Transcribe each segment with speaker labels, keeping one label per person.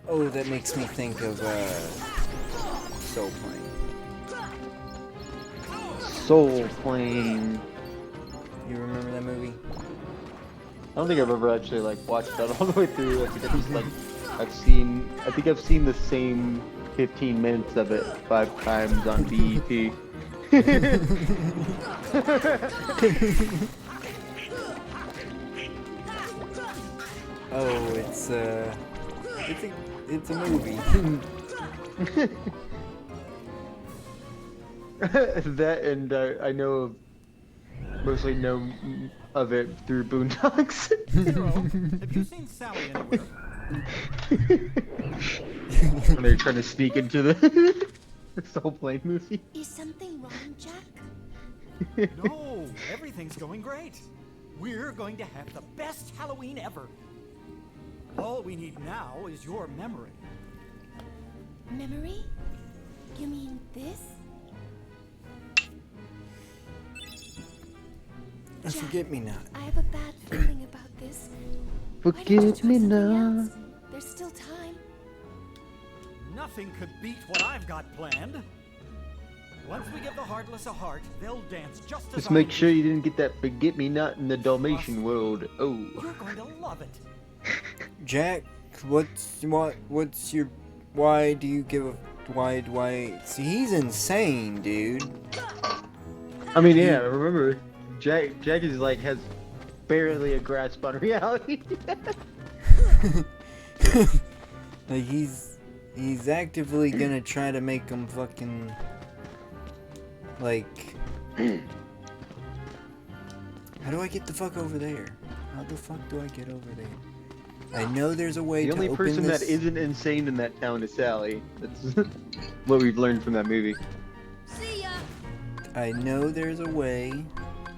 Speaker 1: Oh, that makes me think of Soul Plane.
Speaker 2: Soul Plane.
Speaker 1: You remember that movie?
Speaker 2: I don't think I've ever actually like watched that all the way through. I think I just like I think I've seen the same 15 minutes of it 5 times on BET.
Speaker 1: Oh, it's a movie.
Speaker 2: That and mostly know of it through Boondocks.
Speaker 3: Hero, have you seen Sally anywhere?
Speaker 2: When they're trying to sneak into the Soul Plane movie.
Speaker 4: Is something wrong, Jack?
Speaker 3: No, everything's going great. We're going to have the best Halloween ever. All we need now is your memory.
Speaker 4: Memory? You mean this?
Speaker 1: Forget me not.
Speaker 4: I have a bad feeling about this. Why don't you
Speaker 2: Forget
Speaker 4: try
Speaker 2: me
Speaker 4: something
Speaker 2: not.
Speaker 4: else? There's still time.
Speaker 3: Nothing could beat what I've got planned. Once we give the Heartless a heart, they'll dance just as
Speaker 2: Just make sure you didn't get that forget me not in the Dalmatian world. Oh.
Speaker 3: You're going to love it.
Speaker 1: Jack, what's your, why do you give a, why, see, he's insane, dude.
Speaker 2: I mean, yeah, remember, Jack is like, has barely a grasp on reality.
Speaker 1: Like, he's actively gonna try to make him fucking, like, how do I get the fuck over there? How the fuck do I get over there? I know there's a way
Speaker 2: The
Speaker 1: to
Speaker 2: only
Speaker 1: open
Speaker 2: person
Speaker 1: this...
Speaker 2: that isn't insane in that town is Sally. That's what we've learned from that movie.
Speaker 4: See ya!
Speaker 1: I know there's a way.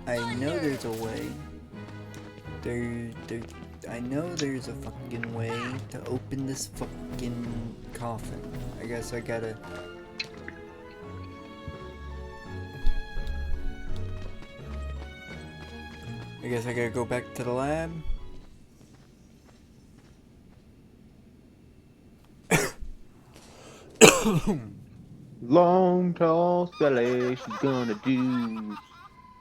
Speaker 1: I know there's a way. I know there's a fucking way to open this fucking coffin. I guess I gotta... I guess I gotta go back to the lab.
Speaker 2: Long, tall Sally, she's gonna do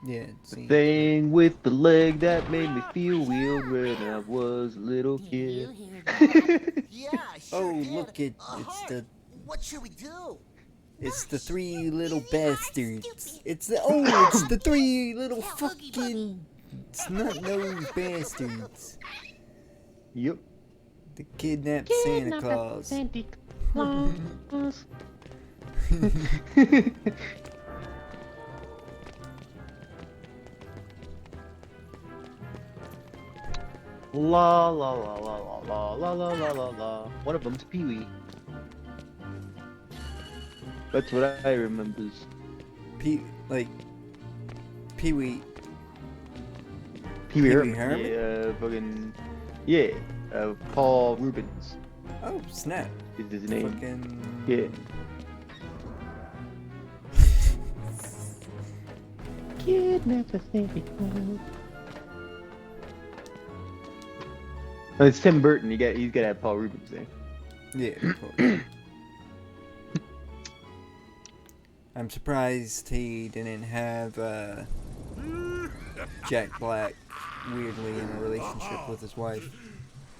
Speaker 1: Yeah,
Speaker 2: the
Speaker 1: see.
Speaker 2: thing with the leg that made me feel weird when I was a little kid.
Speaker 5: Yeah, I sure
Speaker 1: Oh,
Speaker 5: did.
Speaker 1: look it! It's the
Speaker 5: What should we do?
Speaker 1: It's the three little bastards. It's the three little fucking snot-nosed bastards.
Speaker 2: Yep.
Speaker 1: The kidnapped Santa Claus.
Speaker 2: La la la la la la la la la la la. One of them's Pee-wee. That's what I remember.
Speaker 1: Pee-wee.
Speaker 2: Pee-wee
Speaker 1: Pee-wee
Speaker 2: Herman.
Speaker 1: Herman?
Speaker 2: Yeah, fucking... Yeah, Paul Rubens
Speaker 1: Oh, snap.
Speaker 2: is his name.
Speaker 1: Fucking...
Speaker 2: Yeah. Oh, it's Tim Burton. He's gotta have Paul Rubens there.
Speaker 1: Yeah, of course. I'm surprised he didn't have, Jack Black weirdly in a relationship with his wife.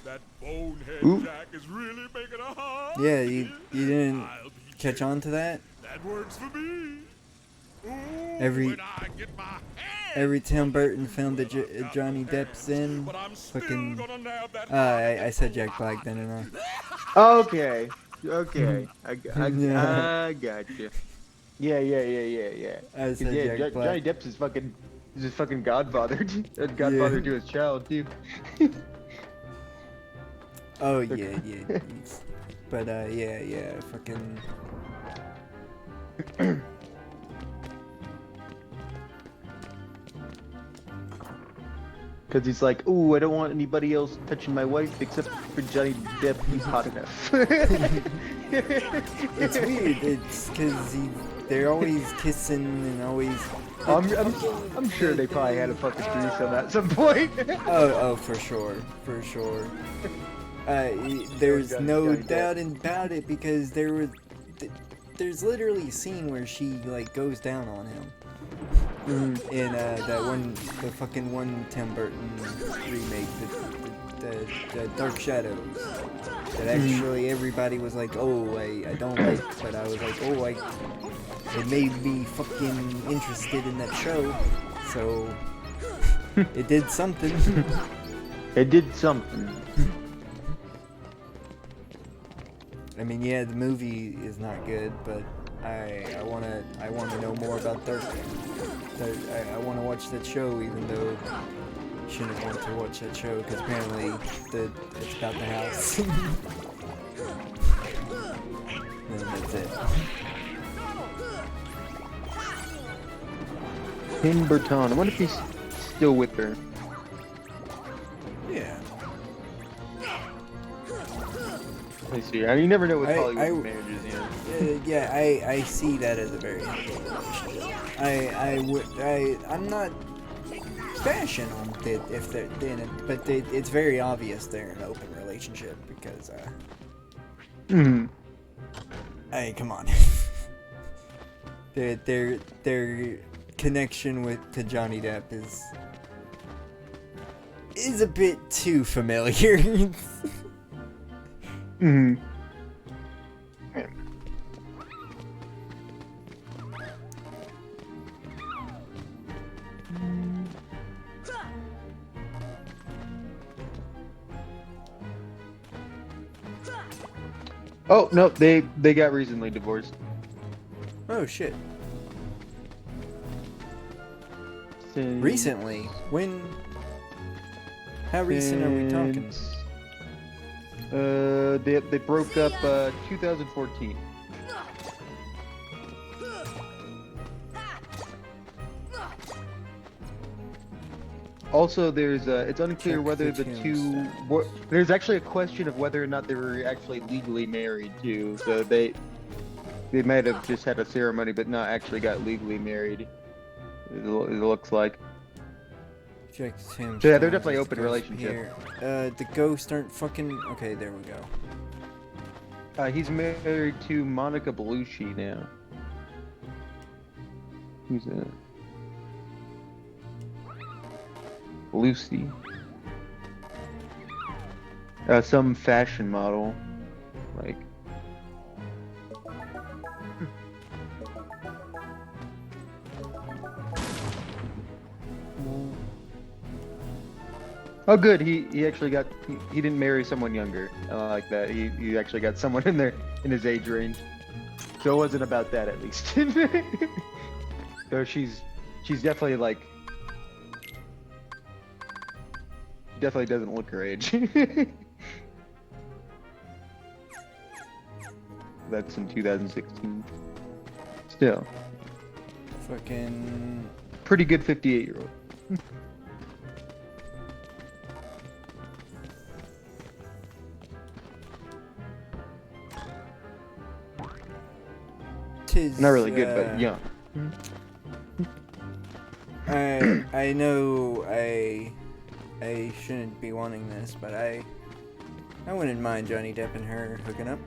Speaker 6: That bonehead
Speaker 2: Ooh.
Speaker 6: Jack is really making a hot.
Speaker 1: Yeah, you didn't
Speaker 6: I'll be
Speaker 1: catch on to that?
Speaker 6: That works for me. Ooh,
Speaker 1: Every-
Speaker 6: when I get my hands
Speaker 1: Every Tim Burton film that Johnny Depp's in,
Speaker 6: but I'm still
Speaker 1: fucking...
Speaker 6: gonna nab that
Speaker 1: I said Jack Black, didn't I?
Speaker 2: Okay. Okay. I gotcha. Yeah.
Speaker 1: I said
Speaker 2: Yeah,
Speaker 1: Jack Black.
Speaker 2: Johnny Depp's his fucking godfather. Godfather to his child, too.
Speaker 1: Oh, yeah. But, yeah, fucking...
Speaker 2: Because he's like, ooh, I don't want anybody else touching my wife except for Johnny Depp. He's hot enough.
Speaker 1: It's weird, it's because they're always kissing and always...
Speaker 2: I'm sure they probably had a fucking threesome at some point.
Speaker 1: Oh, for sure. There's no
Speaker 2: Johnny Depp.
Speaker 1: doubt about it because there's literally a scene where she like goes down on him in the fucking one Tim Burton remake, the Dark Shadows. That actually everybody was like, oh, I don't like, but I was like, oh, it made me fucking interested in that show, so it did something.
Speaker 2: It did something.
Speaker 1: I mean, yeah, the movie is not good, but I wanna know more about Dark. I wanna watch that show, even though I shouldn't want to watch that show because apparently it's about the house. And that's it.
Speaker 2: Tim Burton. I wonder if he's still with her.
Speaker 1: Yeah.
Speaker 2: I see. I mean, you never know with
Speaker 1: I-
Speaker 2: Hollywood marriages, you know.
Speaker 1: Yeah, I see that as a very healthy relationship. I'm not bashing on it if they're in it, but it's very obvious they're in an open relationship because, hey, come on. their connection to Johnny Depp is a bit too familiar.
Speaker 2: Oh no, they got recently divorced.
Speaker 1: Oh shit.
Speaker 2: Since-
Speaker 1: Recently? When? How recent are we talking?
Speaker 2: since, they broke up 2014. Also, it's unclear
Speaker 1: Check
Speaker 2: whether
Speaker 1: the
Speaker 2: the two. There's actually a question of whether or not they were actually legally married too. So they might have just had a ceremony, but not actually got legally married. It looks like.
Speaker 1: Check him.
Speaker 2: So yeah, they're definitely open relationship.
Speaker 1: Here. The ghosts aren't fucking. Okay, there we go.
Speaker 2: He's married to Monica Bellucci now. Who's that? Lucy. Some fashion model. Like. Oh, good. He actually got. He didn't marry someone younger. I like that. He actually got someone in his age range. So it wasn't about that, at least. So she's definitely like. Definitely doesn't look her age. That's in 2016. Still.
Speaker 1: Fucking.
Speaker 2: Pretty good 58-year-old. Not really good, but young.
Speaker 1: I know I shouldn't be wanting this, but I wouldn't mind Johnny Depp and her hooking up.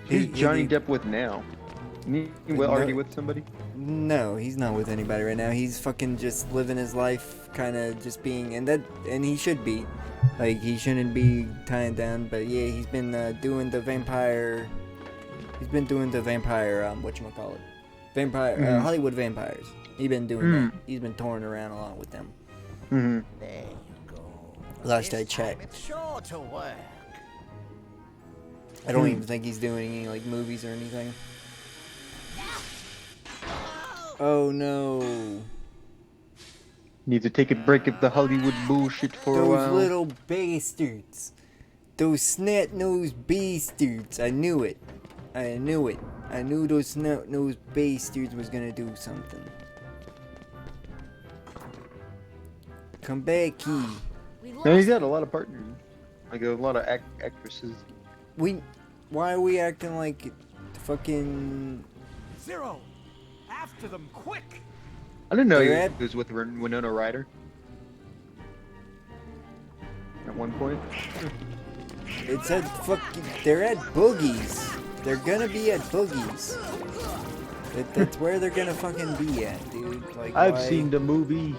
Speaker 2: Who's Johnny
Speaker 1: he-
Speaker 2: Depp with now? Are you with somebody?
Speaker 1: No, he's not with anybody right now. He's fucking just living his life, kind of just being, and he should be. Like, he shouldn't be tying down, but yeah, he's been doing the vampire. He's been doing the vampire, whatchamacallit? Vampire, Hollywood vampires. He's been doing that. He's been touring around a lot with them.
Speaker 2: Mm-hmm.
Speaker 5: There you go.
Speaker 1: Last I
Speaker 5: This time
Speaker 1: checked.
Speaker 5: it's sure to work.
Speaker 1: I don't even think he's doing any, like, movies or anything. Oh no.
Speaker 2: Need to take a break of the Hollywood bullshit for a
Speaker 1: Those
Speaker 2: while.
Speaker 1: little bastards. Those snot-nosed bastards. I knew it. I knew those snot-nosed bastards was gonna do something. Come back here.
Speaker 2: No, he's got a lot of partners. Like a lot of actresses.
Speaker 1: Why are we acting like fucking...
Speaker 3: Zero! After them, quick!
Speaker 2: I didn't know
Speaker 1: They're
Speaker 2: he was with Winona Ryder. At one point.
Speaker 1: It said fucking. They're at Boogie's. They're gonna be at Boogie's. That's where they're gonna fucking be at, dude. Like,
Speaker 2: I've
Speaker 1: why-
Speaker 2: seen the movie.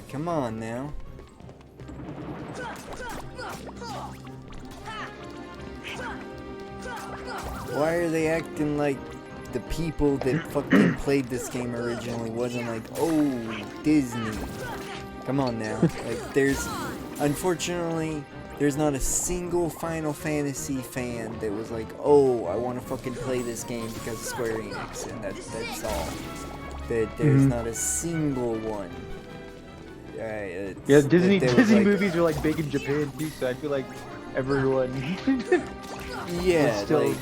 Speaker 1: Come on now. Why are they acting like the people that fucking played this game originally wasn't like, oh, Disney? Come on now. Like, unfortunately, there's not a single Final Fantasy fan that was like, oh, I want to fucking play this game because of Square Enix, and that's all. There's not a single one.
Speaker 2: Yeah, Disney
Speaker 1: like,
Speaker 2: movies are like big in Japan too, so I feel like everyone.
Speaker 1: Yeah,
Speaker 2: still...
Speaker 1: like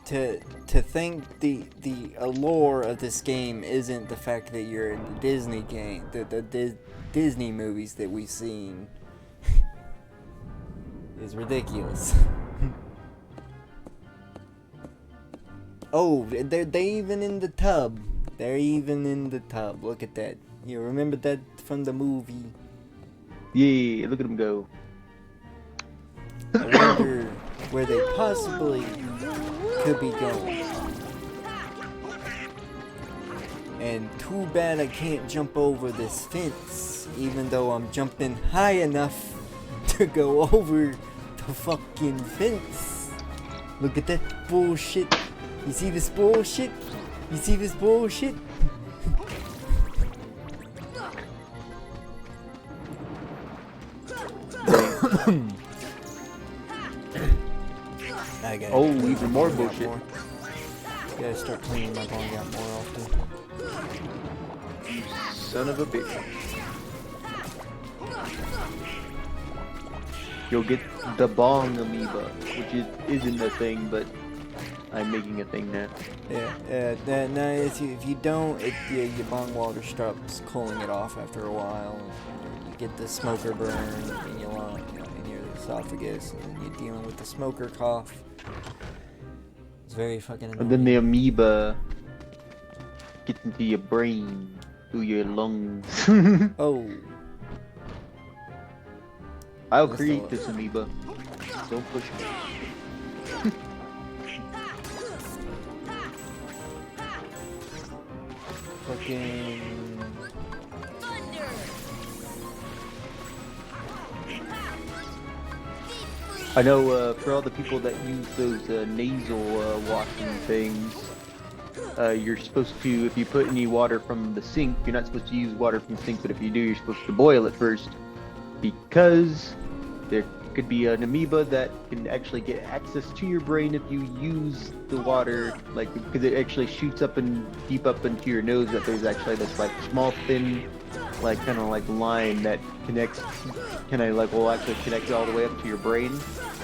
Speaker 1: to think the allure of this game isn't the fact that you're in the Disney game, the Disney movies that we've seen is ridiculous. Oh, they even in the tub. They're even in the tub. Look at that. You remember that from the movie?
Speaker 2: Yeah, look at them go.
Speaker 1: I wonder where they possibly could be going. And too bad I can't jump over this fence, even though I'm jumping high enough to go over the fucking fence. Look at that bullshit. You see this bullshit? You see this bullshit? I gotta clean
Speaker 2: even
Speaker 1: my
Speaker 2: more
Speaker 1: bong out
Speaker 2: bullshit.
Speaker 1: more. Gotta start cleaning my bong out more often.
Speaker 2: Son of a bitch. You'll get the bong amoeba, which isn't a thing, but I'm making a thing now.
Speaker 1: Yeah, no, if you don't, your bong water stops cooling it off after a while. You get the smoker burn in your lung, in your esophagus, and then you're dealing with the smoker cough. It's very fucking annoying.
Speaker 2: And then the amoeba gets into your brain, through your lungs.
Speaker 1: Oh.
Speaker 2: I'll
Speaker 1: That's
Speaker 2: create
Speaker 1: all.
Speaker 2: this amoeba. Don't push me.
Speaker 1: Fucking...
Speaker 2: I know for all the people that use those nasal washing things, you're supposed to, if you put any water from the sink, you're not supposed to use water from the sink, but if you do, you're supposed to boil it first, because there could be an amoeba that can actually get access to your brain if you use the water, like, because it actually shoots up and deep up into your nose, that there's actually this like small thin like kind of like line that connects, will actually connect all the way up to your brain,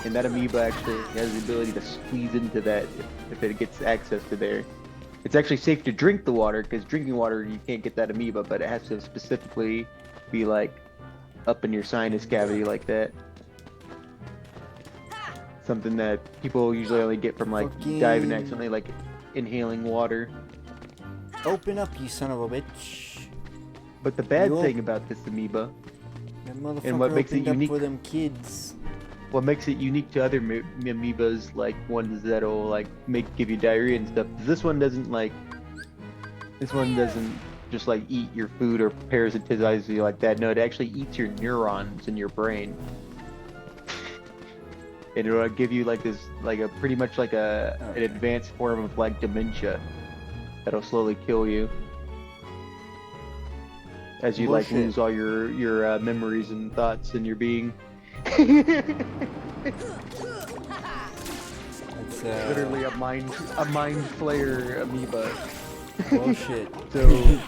Speaker 2: and that amoeba actually has the ability to squeeze into that if it gets access to there. It's actually safe to drink the water, because drinking water you can't get that amoeba, but it has to specifically be like up in your sinus cavity like that. Something that people usually only get from like diving accidentally, like inhaling water.
Speaker 1: Open up, you son of a bitch.
Speaker 2: But the bad
Speaker 1: You
Speaker 2: thing about this amoeba,
Speaker 1: That motherfucker
Speaker 2: and what makes it
Speaker 1: opened up
Speaker 2: unique,
Speaker 1: for them kids.
Speaker 2: what makes it unique to other amoebas, like ones that'll like give you diarrhea and stuff, this one doesn't just like eat your food or parasitize you like that. No, it actually eats your neurons in your brain. And it'll give you like this, like a pretty much like an advanced form of like dementia that'll slowly kill you as you like lose all your memories and thoughts in your being.
Speaker 1: That's
Speaker 2: Literally a mind flayer amoeba.
Speaker 1: bullshit.
Speaker 2: So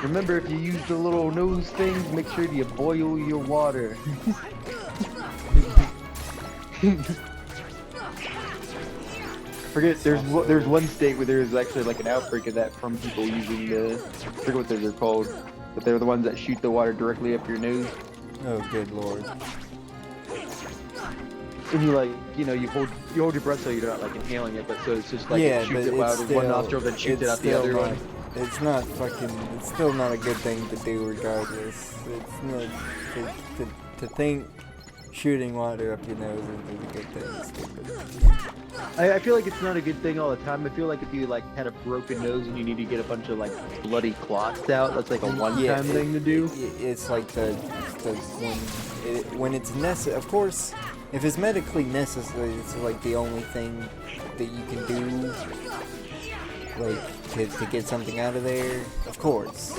Speaker 2: remember, if you use the little nose things, make sure you boil your water. Forget, there's one state where there's actually like an outbreak of that from people using I forget what those are called, but they're the ones that shoot the water directly up your nose.
Speaker 1: Oh, good lord.
Speaker 2: And you you know, you hold your breath so you're not like inhaling it, but so it's just like
Speaker 1: yeah,
Speaker 2: it
Speaker 1: but
Speaker 2: shoots it
Speaker 1: it's
Speaker 2: out of one
Speaker 1: still-
Speaker 2: nostril, then shoots it
Speaker 1: it's
Speaker 2: out the
Speaker 1: still
Speaker 2: other
Speaker 1: not-
Speaker 2: one.
Speaker 1: It's not fucking. It's still not a good thing to do, regardless. It's not to think shooting water up your nose is a good thing. It's stupid.
Speaker 2: I feel like it's not a good thing all the time. I feel like if you like had a broken nose and you need to get a bunch of like bloody clots out, that's like a one-time thing to do.
Speaker 1: It's like the when it's necessary. Of course, if it's medically necessary, it's like the only thing that you can do. Like to get something out of there, of course.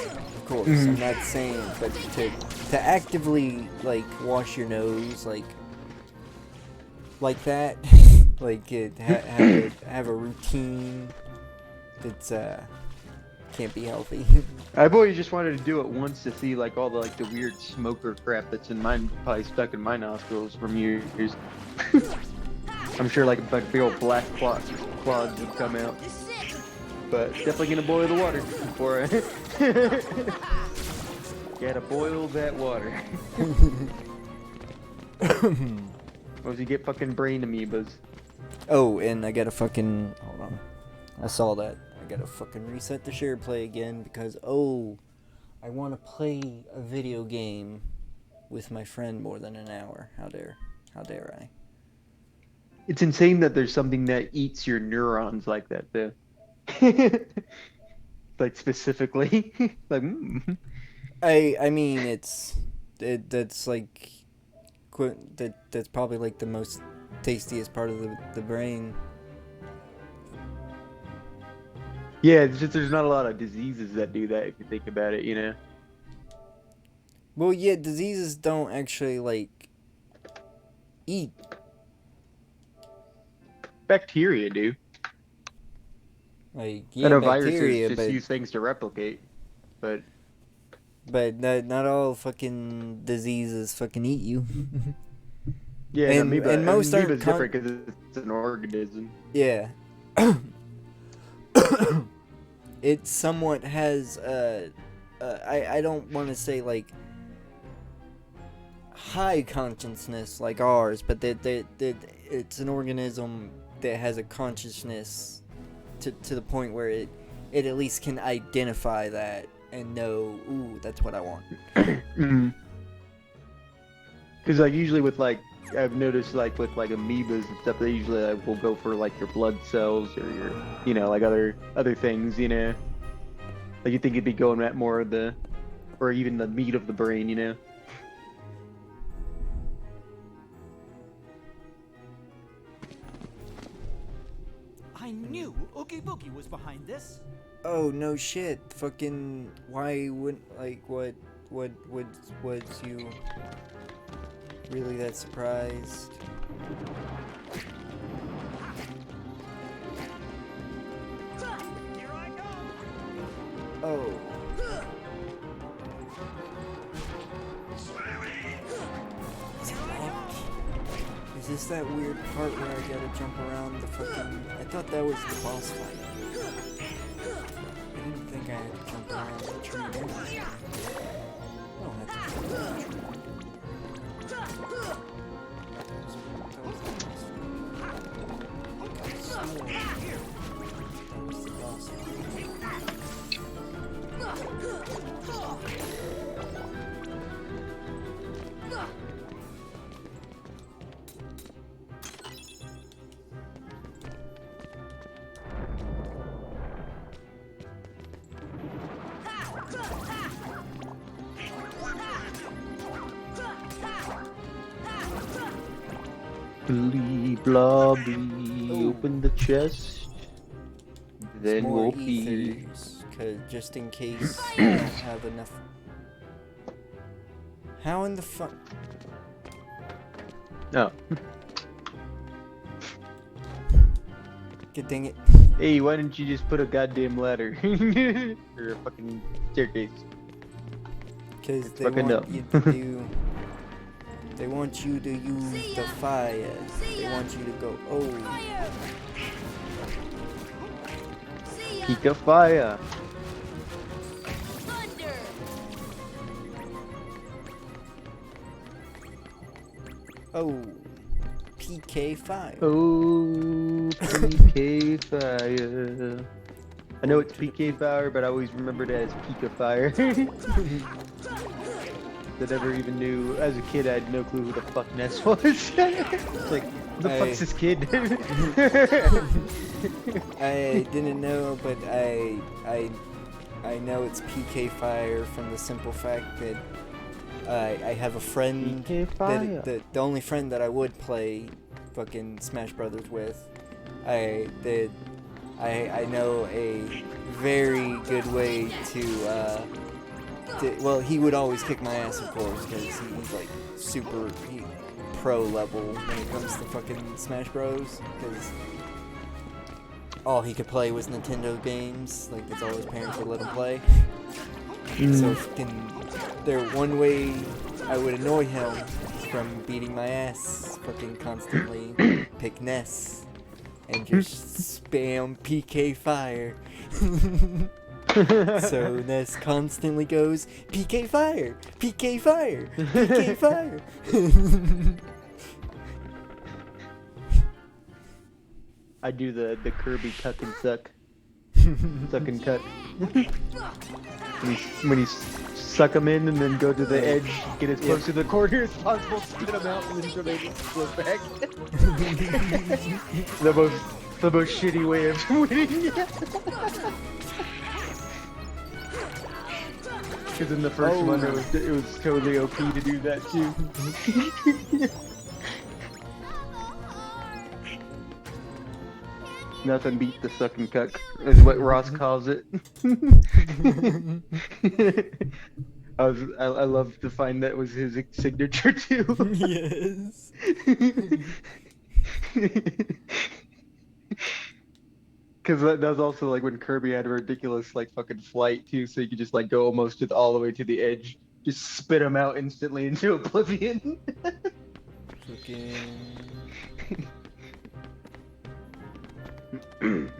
Speaker 1: I'm not saying, but to actively like wash your nose like that, like have a routine that's can't be healthy.
Speaker 2: I've always just wanted to do it once to see like all the like the weird smoker crap that's in mine, probably stuck in my nostrils from years. I'm sure like big old black clods would come out. But definitely gonna boil the water before I gotta boil that water. Or you get fucking brain amoebas.
Speaker 1: Oh, and I gotta fucking hold on. I saw that. I gotta fucking reset the share play again because I want to play a video game with my friend more than an hour. How dare I?
Speaker 2: It's insane that there's something that eats your neurons like that, though. Like specifically, like.
Speaker 1: I mean that's like that's probably like the most tastiest part of the brain.
Speaker 2: Yeah, it's just there's not a lot of diseases that do that if you think about it, you know.
Speaker 1: Well, yeah, diseases don't actually like eat.
Speaker 2: Bacteria do.
Speaker 1: Like
Speaker 2: I
Speaker 1: yeah,
Speaker 2: know
Speaker 1: bacteria,
Speaker 2: viruses just use things to replicate, but
Speaker 1: not all fucking diseases fucking eat you.
Speaker 2: yeah,
Speaker 1: And-
Speaker 2: an amoeba,
Speaker 1: and most
Speaker 2: amoeba's
Speaker 1: aren't
Speaker 2: different because it's an organism.
Speaker 1: Yeah. It somewhat has I don't want to say like high consciousness like ours, but that it's an organism that has a consciousness to the point where it at least can identify that and know, ooh, that's what I want.
Speaker 2: Because like usually with like I've noticed like with like amoebas and stuff, they usually like, will go for like your blood cells or your, you know, like other things, you know. Like you think it'd be going at more of the, or even the meat of the brain, you know.
Speaker 3: I knew Oogie Boogie was behind this.
Speaker 1: Oh no shit! Fucking why wouldn't like what was you really that surprised?
Speaker 3: Here I go.
Speaker 1: Oh. Is this that weird part where I gotta jump around the fucking... I thought that was the boss fight. I didn't think I had to jump around the tree. I don't have to jump around the tree. That was the boss fight. I swore that was the boss fight.
Speaker 2: Blee blah blee, open the chest, then
Speaker 1: More
Speaker 2: we'll pee.
Speaker 1: ethers, cause just in case I don't have enough. How in the fuck?
Speaker 2: Oh,
Speaker 1: God dang it!
Speaker 2: hey, why didn't you just put a goddamn ladder or a fucking staircase?
Speaker 1: Cause they
Speaker 2: Fucking
Speaker 1: want
Speaker 2: up.
Speaker 1: you to do. They want you to use the fire. They want you to go. Oh,
Speaker 4: Fire! See ya!
Speaker 2: Peak of fire.
Speaker 4: Thunder!
Speaker 1: oh, peak PK Fire.
Speaker 2: Oh, PK Fire. I know it's PK Fire, but I always remembered it as Pika Fire. I never even knew. As a kid, I had no clue who the fuck Ness was. It's like, who the fuck's this kid?
Speaker 1: I didn't know, but I know it's PK Fire from the simple fact that I have a friend that the only friend that I would play fucking Smash Brothers with. I know a very good way to well, he would always kick my ass, of course, because he's like super pro level when it comes to fucking Smash Bros. Because all he could play was Nintendo games, like that's all his parents would let him play. So one way I would annoy him from beating my ass fucking constantly, pick Ness and just spam PK Fire. So Ness constantly goes, PK Fire! PK Fire! PK Fire!
Speaker 2: I do the Kirby cuck and suck. Suck and cuck. when you suck them in and then go to the edge, get as close to the corner as possible, spit them out, and then they go back. the most shitty way of winning. Because in the first one, it was totally OP to do that too. Nothing beat the suck and cuck, is what Ross calls it. I love to find that was his signature too.
Speaker 1: Yes.
Speaker 2: Because that was also like when Kirby had a ridiculous like fucking flight too, so you could just like go almost all the way to the edge, just spit him out instantly into oblivion.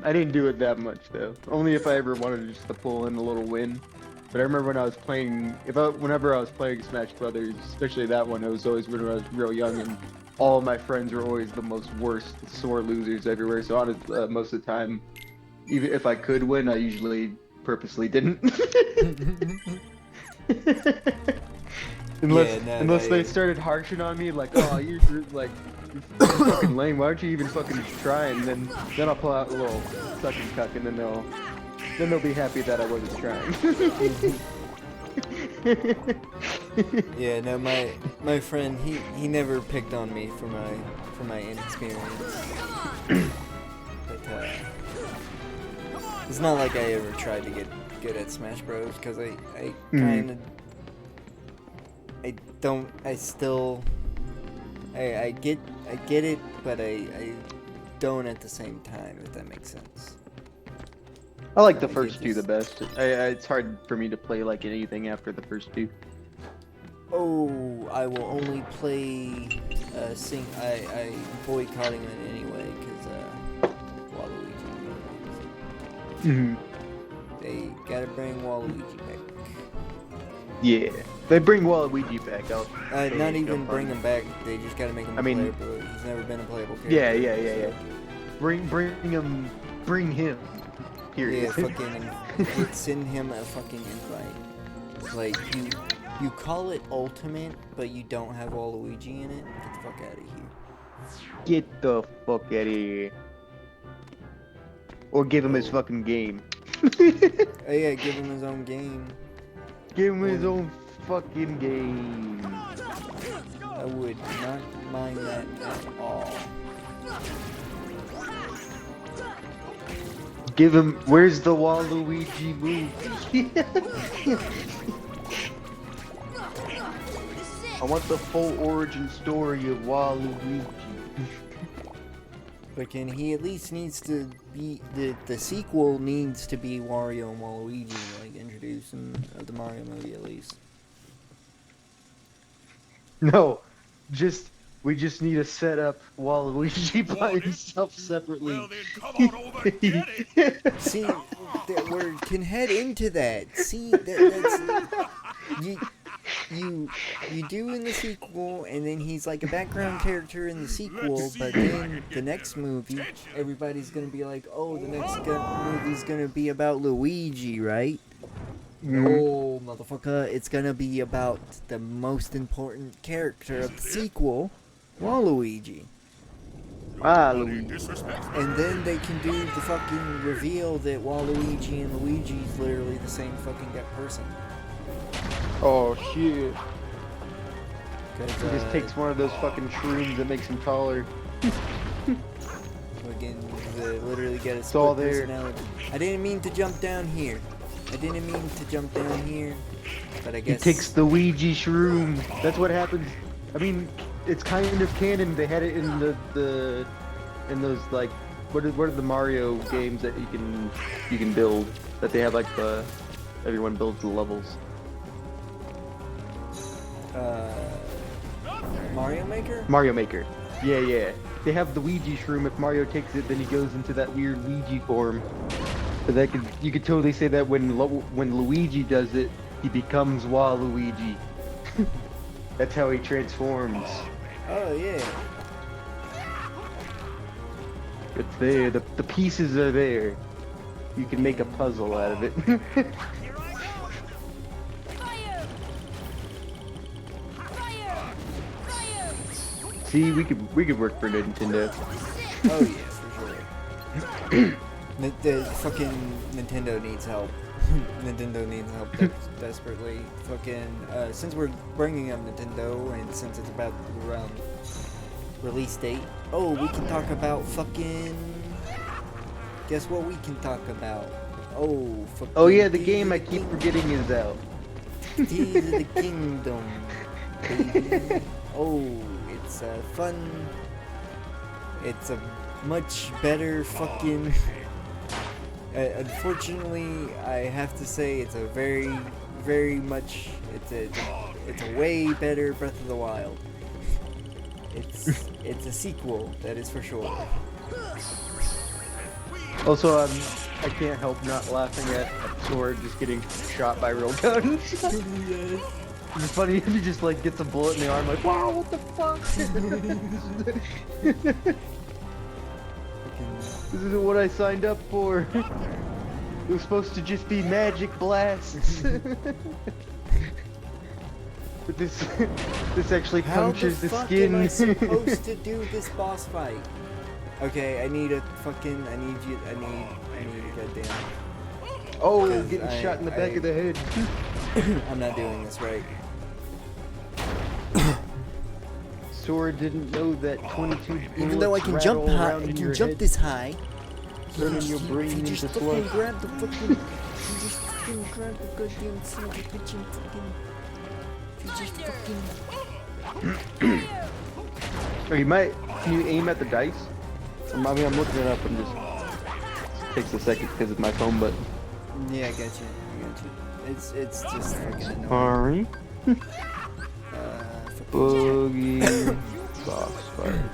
Speaker 2: I didn't do it that much though. Only if I ever wanted just to pull in a little win. But I remember when I was playing, whenever I was playing Smash Brothers, especially that one, it was always when I was real young, and all of my friends were always the most worst, sore losers everywhere. So most of the time, even if I could win, I usually purposely didn't. Unless they started harshing on me, like, oh, you're fucking lame. Why aren't you even fucking trying? Then I'll pull out a little suck and cuck, and then they'll be happy that I wasn't trying.
Speaker 1: Yeah, no, my friend, he never picked on me for my inexperience. But it's not like I ever tried to get good at Smash Bros. Because I kind of I get it, but I don't at the same time, if that makes sense.
Speaker 2: I like the first two the best. It's hard for me to play like anything after the first two.
Speaker 1: Oh, I will only play I boycotting it anyway because Waluigi. They gotta bring Waluigi back.
Speaker 2: Yeah, they bring Waluigi back.
Speaker 1: Not even bring him back. They just gotta make him playable. He's never been a playable character.
Speaker 2: Yeah. Bring him. Period.
Speaker 1: Yeah, fucking send him a fucking invite. Like you call it Ultimate, but you don't have Waluigi in it. Get the fuck out of here.
Speaker 2: Get the fuck out of here. Or give him his fucking game.
Speaker 1: Oh yeah, give him his own game.
Speaker 2: Give him his own fucking game.
Speaker 1: I would not mind that at all.
Speaker 2: Give him. Where's the Waluigi movie? I want the full origin story of Waluigi.
Speaker 1: But can he at least needs to be the sequel needs to be Wario and Waluigi, like introduce him of the Mario movie at least.
Speaker 2: No, we just need to set up Waluigi by himself separately.
Speaker 6: Well then, come on over and get it.
Speaker 1: See, we can head into that. See, that's you do in the sequel, and then he's like a background character in the sequel, but then the next movie, everybody's gonna be like, oh, the next movie's gonna be about Luigi, right? No, motherfucker, it's gonna be about the most important character of the sequel, Waluigi. And then they can do the fucking reveal that Waluigi and Luigi's literally the same fucking person.
Speaker 2: Oh shit. He just
Speaker 1: Because
Speaker 2: takes one of those fucking shrooms that makes him taller.
Speaker 1: again, they literally get a
Speaker 2: It's all
Speaker 1: split
Speaker 2: there.
Speaker 1: personality. I didn't mean to jump down here. But I
Speaker 2: He
Speaker 1: guess
Speaker 2: takes the Ouija shroom. That's what happens. I mean, it's kind of canon. They had it in the in those like what are the Mario games that you can build, that they have like the everyone builds the levels.
Speaker 1: Mario Maker?
Speaker 2: Mario Maker. Yeah. They have the Ouija shroom. If Mario takes it, then he goes into that weird Ouija form. But you could totally say that when Luigi does it, he becomes Waluigi. That's how he transforms.
Speaker 1: Oh yeah.
Speaker 2: It's there. The pieces are there. You can make a puzzle out of it.
Speaker 4: Fire! Fire! Fire!
Speaker 2: See, we could work for Nintendo.
Speaker 1: Oh yeah, for sure. The fucking Nintendo needs help. Nintendo needs help desperately. Fucking since we're bringing up Nintendo, and since it's about around release date, oh, we can talk about fucking. Guess what we can talk about? Oh, fucking.
Speaker 2: Oh yeah, the
Speaker 1: Tears
Speaker 2: game I
Speaker 1: of the
Speaker 2: keep forgetting is out.
Speaker 1: Tears of the Kingdom, baby. Oh, it's fun. It's a much better fucking. Unfortunately, I have to say it's a very much. It's a way better Breath of the Wild. It's a sequel, that is for sure.
Speaker 2: Also, I can't help not laughing at Sora just getting shot by real guns. It's funny if he just like gets a bullet in the arm, like, wow, what the fuck? This isn't what I signed up for. It was supposed to just be magic blasts. But this actually punctures the skin.
Speaker 1: How the fuck am I supposed to do this boss fight? Okay, I need a goddamn.
Speaker 2: Oh,
Speaker 1: Because
Speaker 2: getting shot in the back of the head.
Speaker 1: I'm not doing this right.
Speaker 2: Sora didn't know that 22
Speaker 1: Even though I can jump
Speaker 2: rattle
Speaker 1: high,
Speaker 2: around
Speaker 1: I
Speaker 2: in
Speaker 1: can
Speaker 2: your
Speaker 1: jump
Speaker 2: head,
Speaker 1: this high.
Speaker 2: turning your brain
Speaker 1: You
Speaker 2: into
Speaker 1: just fucking
Speaker 2: slush.
Speaker 1: grab the fucking. You just fucking grab the goddamn son of a bitch and fucking. You just fucking.
Speaker 2: Or you might. Can you aim at the dice? I mean, I'm looking it up and just takes a second because it's my phone button.
Speaker 1: Yeah, I got you. It's just fucking annoying.
Speaker 2: Sorry.
Speaker 1: Fucking
Speaker 2: Boogie. Boss fight.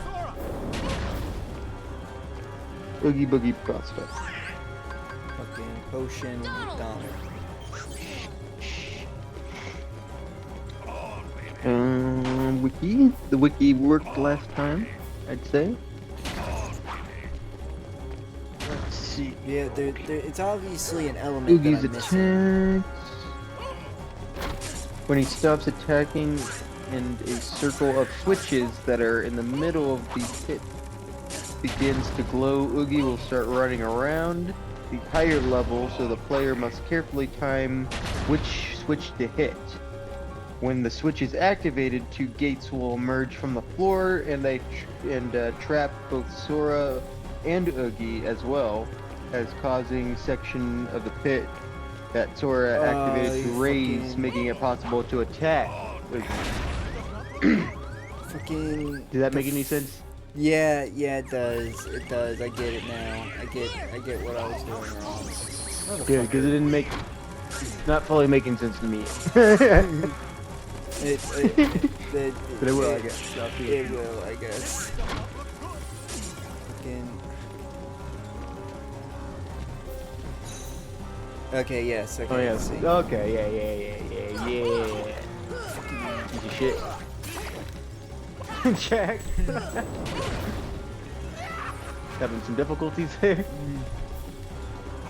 Speaker 2: Oogie boogie boss fight.
Speaker 1: fucking potion Donald.
Speaker 2: Wiki. The wiki worked last time, I'd say. Let's see.
Speaker 1: Yeah, it's obviously an element
Speaker 2: Oogie's
Speaker 1: that I'm missing.
Speaker 2: attacks. When he stops attacking and a circle of switches that are in the middle of the pit begins to glow, Oogie will start running around the higher level, so the player must carefully time which switch to hit. When the switch is activated, two gates will emerge from the floor, and trap both Sora and Oogie, as well as causing section of the pit that Sora activated to
Speaker 1: you
Speaker 2: raise,
Speaker 1: fucking-
Speaker 2: making it possible to attack Oogie.
Speaker 1: Fucking.
Speaker 2: Does that make any sense?
Speaker 1: Yeah, it does. It does. I get it now. I get what I was doing wrong.
Speaker 2: Good, because it didn't make. It's not fully making sense to me.
Speaker 1: But
Speaker 2: But it will, I guess.
Speaker 1: It will, I guess. Fucking. Okay, yes. Okay.
Speaker 2: Oh
Speaker 1: I
Speaker 2: yes.
Speaker 1: see.
Speaker 2: Okay. Yeah.
Speaker 1: Fucking
Speaker 2: shit. Jack. Having some difficulties there.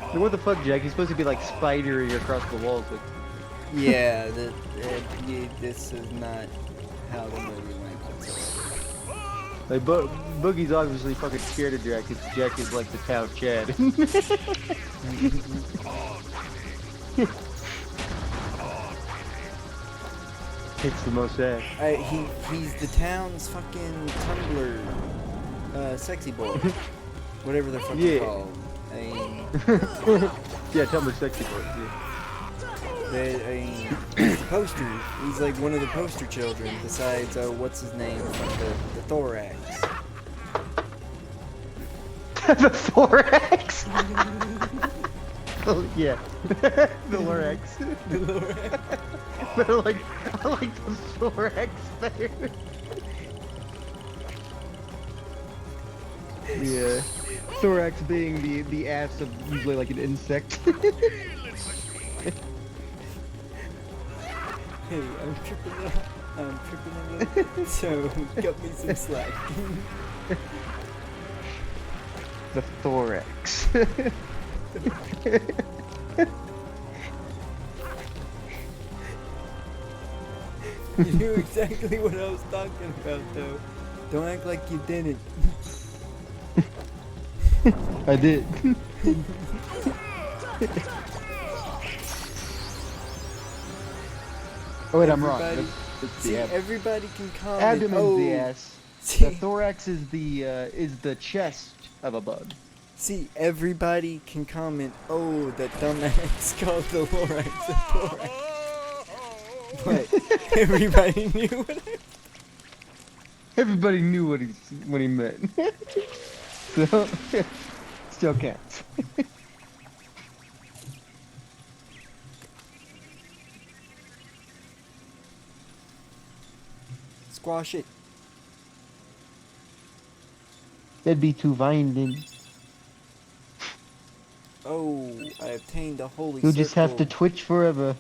Speaker 2: Like, what the fuck, Jack? He's supposed to be like spidery across the walls. Like,
Speaker 1: Yeah, this is not how the movie went whatsoever.
Speaker 2: like Boogie's obviously fucking scared of Jack because Jack is like the town Chad. It's the most sad.
Speaker 1: He's the town's fucking Tumblr, sexy boy, whatever the fuck they're called. I mean,
Speaker 2: Yeah, Tumblr sexy boy.
Speaker 1: he's the poster. He's like one of the poster children. Besides, what's his name from the Thorax?
Speaker 2: The thorax. Oh yeah, the Lorax.
Speaker 1: The Thorax.
Speaker 2: But I like the thorax better. Yeah, thorax being the ass of usually like an insect.
Speaker 1: Hey, I'm tripping a little bit, so cut me some slack.
Speaker 2: The thorax.
Speaker 1: You knew exactly what I was talking about, though. Don't act like you didn't.
Speaker 2: I did. Oh wait, I'm wrong.
Speaker 1: Everybody-
Speaker 2: That's the
Speaker 1: See,
Speaker 2: ab-
Speaker 1: everybody can comment.
Speaker 2: abdomen's the ass.
Speaker 1: See,
Speaker 2: The thorax is the chest of a bug.
Speaker 1: see, everybody can comment. Oh, that dumbass called the Lorax a thorax. But everybody knew what I.
Speaker 2: Everybody knew what he meant. So still counts.
Speaker 1: Squash it.
Speaker 2: That'd be too violent.
Speaker 1: Oh, I obtained a holy
Speaker 2: You'll just have to
Speaker 1: circle.
Speaker 2: twitch forever.